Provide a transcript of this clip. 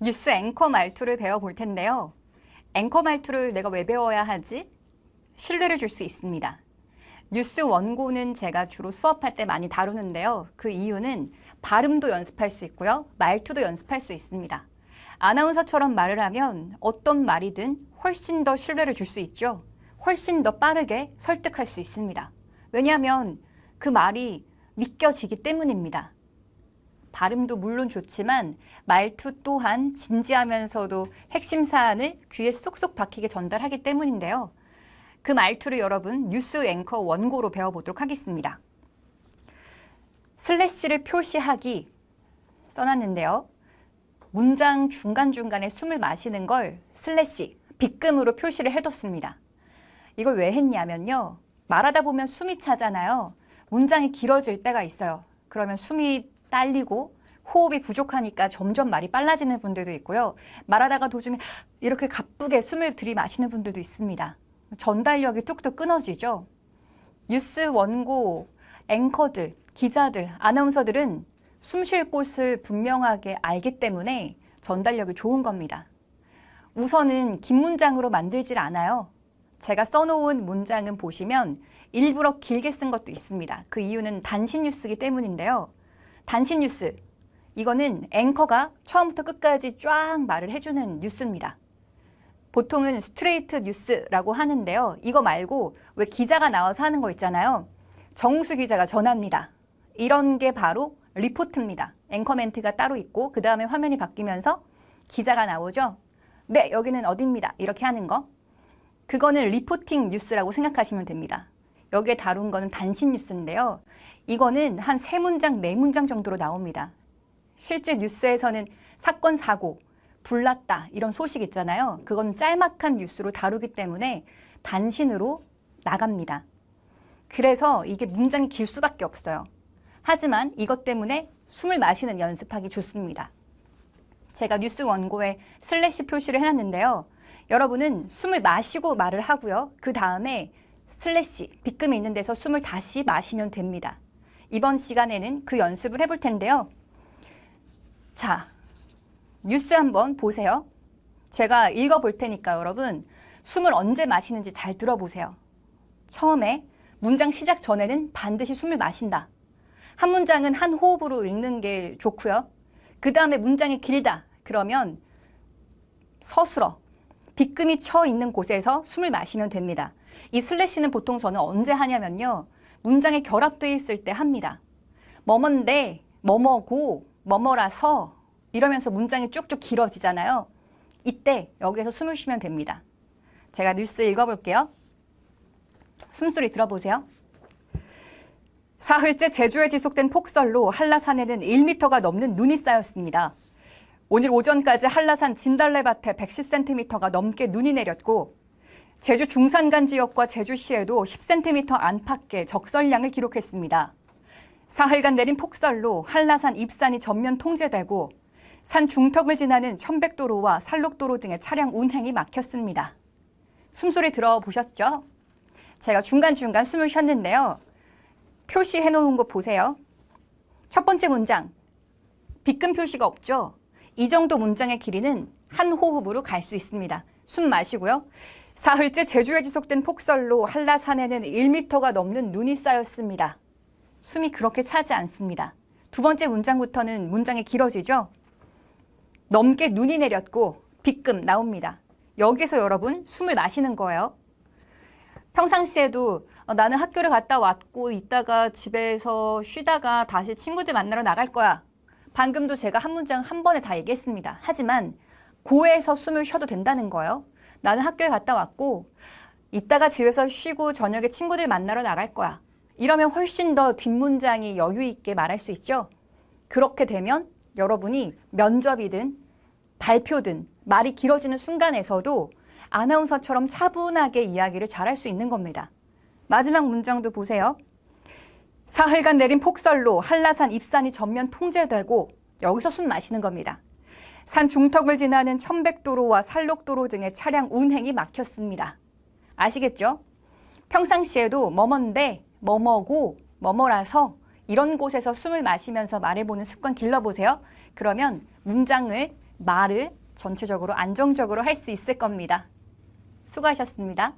뉴스 앵커 말투를 배워볼 텐데요. 앵커 말투를 내가 왜 배워야 하지? 신뢰를 줄 수 있습니다. 뉴스 원고는 제가 주로 수업할 때 많이 다루는데요. 그 이유는 발음도 연습할 수 있고요. 말투도 연습할 수 있습니다. 아나운서처럼 말을 하면 어떤 말이든 훨씬 더 신뢰를 줄 수 있죠. 훨씬 더 빠르게 설득할 수 있습니다. 왜냐하면 그 말이 믿겨지기 때문입니다. 발음도 물론 좋지만 말투 또한 진지하면서도 핵심 사안을 귀에 쏙쏙 박히게 전달하기 때문인데요. 그 말투를 여러분 뉴스 앵커 원고로 배워보도록 하겠습니다. 슬래시를 표시하기 써놨는데요. 문장 중간중간에 숨을 마시는 걸 슬래시, 빗금으로 표시를 해뒀습니다. 이걸 왜 했냐면요. 말하다 보면 숨이 차잖아요. 문장이 길어질 때가 있어요. 그러면 숨이 딸리고 호흡이 부족하니까 점점 말이 빨라지는 분들도 있고요. 말하다가 도중에 이렇게 가쁘게 숨을 들이마시는 분들도 있습니다. 전달력이 뚝뚝 끊어지죠. 뉴스 원고, 앵커들, 기자들, 아나운서들은 숨 쉴 곳을 분명하게 알기 때문에 전달력이 좋은 겁니다. 우선은 긴 문장으로 만들질 않아요. 제가 써놓은 문장은 보시면 일부러 길게 쓴 것도 있습니다. 그 이유는 단신 뉴스이기 때문인데요. 단신 뉴스, 이거는 앵커가 처음부터 끝까지 쫙 말을 해주는 뉴스입니다. 보통은 스트레이트 뉴스라고 하는데요. 이거 말고 왜 기자가 나와서 하는 거 있잖아요. 정우수 기자가 전합니다. 이런 게 바로 리포트입니다. 앵커 멘트가 따로 있고 그 다음에 화면이 바뀌면서 기자가 나오죠. 네, 여기는 어디입니다. 이렇게 하는 거. 그거는 리포팅 뉴스라고 생각하시면 됩니다. 여기에 다룬 거는 단신 뉴스인데요. 이거는 한 3문장, 4문장 정도로 나옵니다. 실제 뉴스에서는 사건, 사고, 불났다 이런 소식 있잖아요. 그건 짤막한 뉴스로 다루기 때문에 단신으로 나갑니다. 그래서 이게 문장이 길 수밖에 없어요. 하지만 이것 때문에 숨을 마시는 연습하기 좋습니다. 제가 뉴스 원고에 슬래시 표시를 해놨는데요. 여러분은 숨을 마시고 말을 하고요. 그 다음에 슬래시, 빗금이 있는 데서 숨을 다시 마시면 됩니다. 이번 시간에는 그 연습을 해볼 텐데요. 자, 뉴스 한번 보세요. 제가 읽어볼 테니까 여러분 숨을 언제 마시는지 잘 들어보세요. 처음에 문장 시작 전에는 반드시 숨을 마신다. 한 문장은 한 호흡으로 읽는 게 좋고요. 그 다음에 문장이 길다. 그러면 서술어, 빗금이 쳐 있는 곳에서 숨을 마시면 됩니다. 이 슬래시는 보통 저는 언제 하냐면요. 문장이 결합되어 있을 때 합니다. 뭐뭔데, 뭐뭐고, 뭐뭐라서 이러면서 문장이 쭉쭉 길어지잖아요. 이때 여기에서 숨을 쉬면 됩니다. 제가 뉴스 읽어볼게요. 숨소리 들어보세요. 사흘째 제주에 지속된 폭설로 한라산에는 1m가 넘는 눈이 쌓였습니다. 오늘 오전까지 한라산 진달래밭에 110cm가 넘게 눈이 내렸고 제주 중산간 지역과 제주시에도 10cm 안팎의 적설량을 기록했습니다. 사흘간 내린 폭설로 한라산 입산이 전면 통제되고 산 중턱을 지나는 천백도로와 살록도로 등의 차량 운행이 막혔습니다. 숨소리 들어보셨죠? 제가 중간중간 숨을 쉬었는데요. 표시해 놓은 거 보세요. 첫 번째 문장, 빗금 표시가 없죠? 이 정도 문장의 길이는 한 호흡으로 갈 수 있습니다. 숨 마시고요. 사흘째 제주에 지속된 폭설로 한라산에는 1m가 넘는 눈이 쌓였습니다. 숨이 그렇게 차지 않습니다. 두 번째 문장부터는 문장이 길어지죠? 넘게 눈이 내렸고 빗금 나옵니다. 여기서 여러분 숨을 마시는 거예요. 평상시에도 나는 학교를 갔다 왔고 이따가 집에서 쉬다가 다시 친구들 만나러 나갈 거야. 방금도 제가 한 문장 한 번에 다 얘기했습니다. 하지만 고에서 숨을 쉬어도 된다는 거예요. 나는 학교에 갔다 왔고 이따가 집에서 쉬고 저녁에 친구들 만나러 나갈 거야. 이러면 훨씬 더 뒷문장이 여유 있게 말할 수 있죠. 그렇게 되면 여러분이 면접이든 발표든 말이 길어지는 순간에서도 아나운서처럼 차분하게 이야기를 잘할 수 있는 겁니다. 마지막 문장도 보세요. 사흘간 내린 폭설로 한라산 입산이 전면 통제되고 여기서 숨 마시는 겁니다. 산 중턱을 지나는 천백도로와 살록도로 등의 차량 운행이 막혔습니다. 아시겠죠? 평상시에도 뭐뭔데, 뭐뭐고, 뭐뭐라서 이런 곳에서 숨을 마시면서 말해보는 습관 길러보세요. 그러면 문장을 말을 전체적으로 안정적으로 할 수 있을 겁니다. 수고하셨습니다.